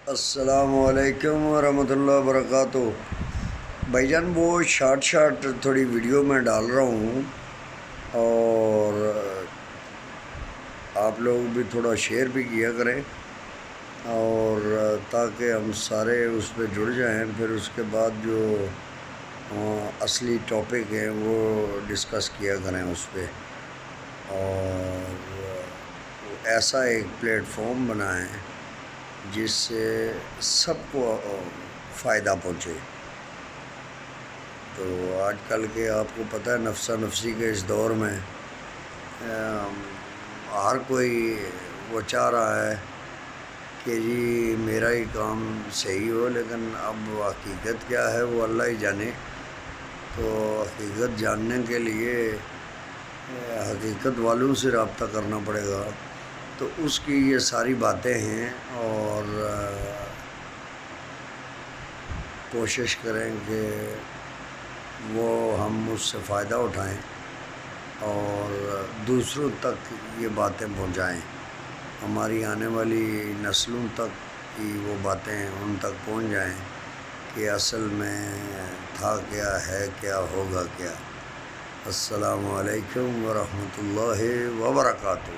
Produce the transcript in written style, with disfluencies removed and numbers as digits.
السلام علیکم ورحمۃ اللہ وبرکاتہ۔ بھائی جان وہ شارٹ تھوڑی ویڈیو میں ڈال رہا ہوں اور آپ لوگ بھی تھوڑا شیئر بھی کیا کریں اور تاکہ ہم سارے اس پہ جڑ جائیں، پھر اس کے بعد جو اصلی ٹاپک ہے وہ ڈسکس کیا کریں اس پہ، اور ایسا ایک پلیٹ فارم بنائیں جس سے سب کو فائدہ پہنچے۔ تو آج کل کے آپ کو پتہ ہے نفسا نفسی کے اس دور میں ہر کوئی وہ چاہ رہا ہے کہ جی میرا ہی کام صحیح ہو، لیکن اب حقیقت کیا ہے وہ اللہ ہی جانے۔ تو حقیقت جاننے کے لیے حقیقت والوں سے رابطہ کرنا پڑے گا، تو اس کی یہ ساری باتیں ہیں، اور کوشش کریں کہ وہ ہم اس سے فائدہ اٹھائیں اور دوسروں تک یہ باتیں پہنچائیں، ہماری آنے والی نسلوں تک کی وہ باتیں ان تک پہنچ جائیں کہ اصل میں تھا کیا، ہے کیا، ہوگا کیا۔ السلام علیکم ورحمۃ اللہ وبرکاتہ۔